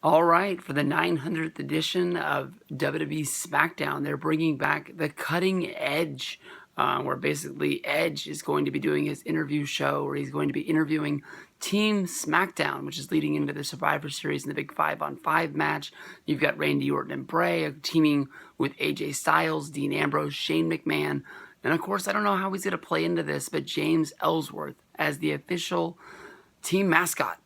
All right, for the 900th edition of WWE SmackDown, they're bringing back the Cutting Edge, where basically Edge is going to be doing his interview show, where he's going to be interviewing Team SmackDown, which is leading into the Survivor Series in the big 5-on-5 match. You've got Randy Orton and Bray teaming with AJ Styles, Dean Ambrose, Shane McMahon, and of course, I don't know how he's going to play into this, but James Ellsworth as the official team mascot,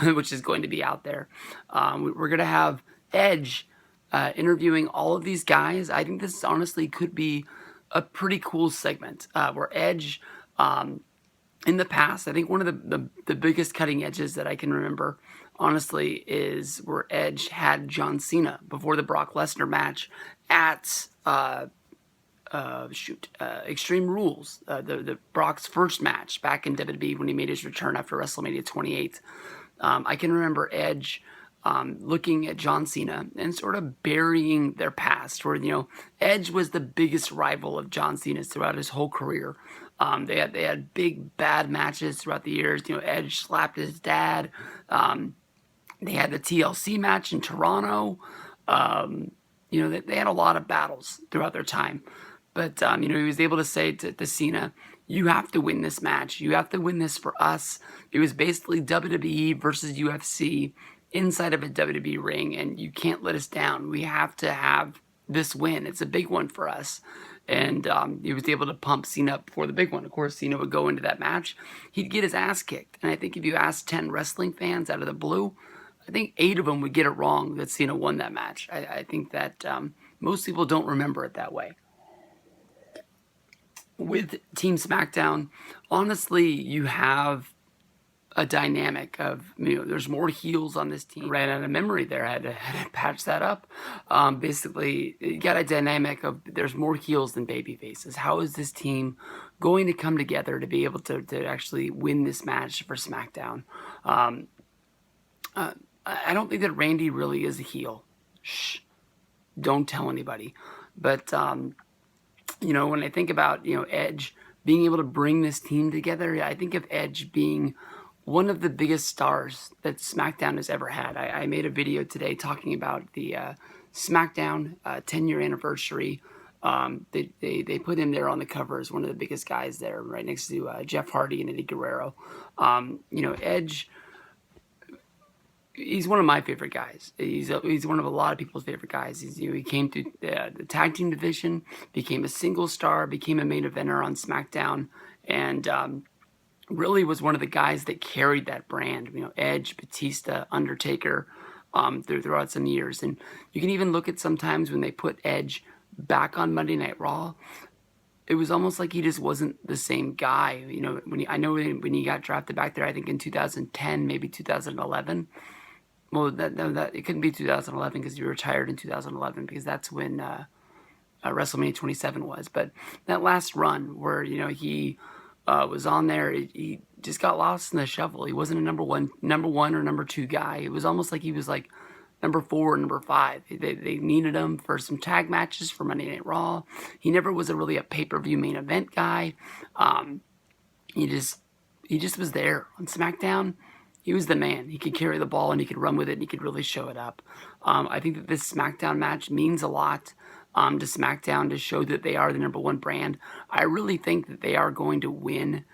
which is going to be out there. We're going to have Edge interviewing all of these guys. I think this honestly could be a pretty cool segment where Edge, in the past, I think one of the biggest cutting edges that I can remember, honestly, is where Edge had John Cena before the Brock Lesnar match at Extreme Rules, the Brock's first match back in WWE when he made his return after WrestleMania 28. I can remember Edge looking at John Cena and sort of burying their past, where Edge was the biggest rival of John Cena's throughout his whole career. They had big bad matches throughout the years. Edge slapped his dad. They had the TLC match in Toronto. They had a lot of battles throughout their time. But, he was able to say to Cena, you have to win this match. You have to win this for us. It was basically WWE versus UFC inside of a WWE ring, and you can't let us down. We have to have this win. It's a big one for us. And he was able to pump Cena up for the big one. Of course, Cena would go into that match. He'd get his ass kicked. And I think if you ask 10 wrestling fans out of the blue, I think 8 of them would get it wrong that Cena won that match. I think that most people don't remember it that way. With Team SmackDown, honestly, you have a dynamic of, there's more heels on this team. Ran out of memory there. I had to patch that up. Basically, you got a dynamic of there's more heels than baby faces. How is this team going to come together to be able to actually win this match for SmackDown? I don't think that Randy really is a heel. Shh. Don't tell anybody. But, when I think about, Edge being able to bring this team together, I think of Edge being one of the biggest stars that SmackDown has ever had. I made a video today talking about the SmackDown 10-year anniversary. They put him there on the cover as one of the biggest guys there, right next to Jeff Hardy and Eddie Guerrero. Edge, he's one of my favorite guys. He's one of a lot of people's favorite guys. He came through the tag team division, became a single star, became a main eventer on SmackDown, and really was one of the guys that carried that brand. Edge, Batista, Undertaker, throughout some years. And you can even look at sometimes when they put Edge back on Monday Night Raw, it was almost like he just wasn't the same guy. When he got drafted back there, I think in 2010, maybe 2011. Well, that it couldn't be 2011 because he retired in 2011 because that's when WrestleMania 27 was. But that last run where he was on there, he just got lost in the shuffle. He wasn't a number one or number 2 guy. It was almost like he was like number 4 or number 5. They needed him for some tag matches for Monday Night Raw. He never was really a pay-per-view main event guy. He just was there on SmackDown. He was the man. He could carry the ball and he could run with it and he could really show it up. I think that this SmackDown match means a lot to SmackDown to show that they are the number 1 brand. I really think that they are going to win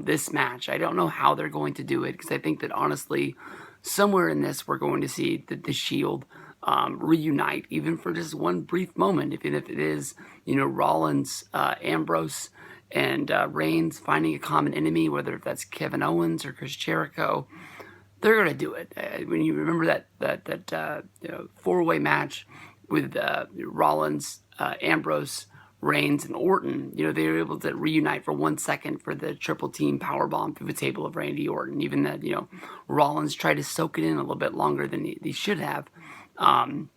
this match. I don't know how they're going to do it because I think that honestly, somewhere in this we're going to see the Shield reunite, even for just one brief moment, even if it is, Rollins, Ambrose, and Reigns finding a common enemy, whether that's Kevin Owens or Chris Jericho. They're going to do it. When you remember that 4-way match with Rollins, Ambrose, Reigns, and Orton, they were able to reunite for 1 second for the triple team powerbomb through the table of Randy Orton. Even that, Rollins tried to soak it in a little bit longer than he should have. And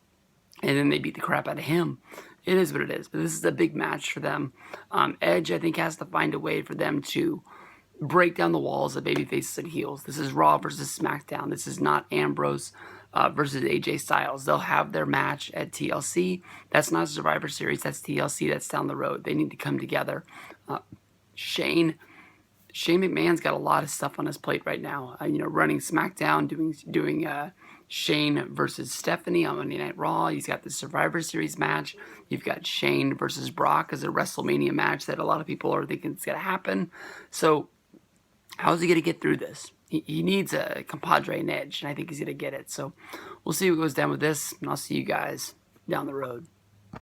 then they beat the crap out of him. It is what it is. But this is a big match for them. Edge, I think, has to find a way for them to break down the walls of babyfaces and heels. This is Raw versus SmackDown. This is not Ambrose versus AJ Styles. They'll have their match at TLC. That's not Survivor Series. That's TLC. That's down the road. They need to come together. Shane McMahon's got a lot of stuff on his plate right now. Running SmackDown, doing Shane versus Stephanie on Monday Night Raw. He's got the Survivor Series match. You've got Shane versus Brock as a WrestleMania match that a lot of people are thinking is going to happen. So how is he going to get through this? He needs a compadre and edge, and I think he's going to get it. So we'll see what goes down with this, and I'll see you guys down the road.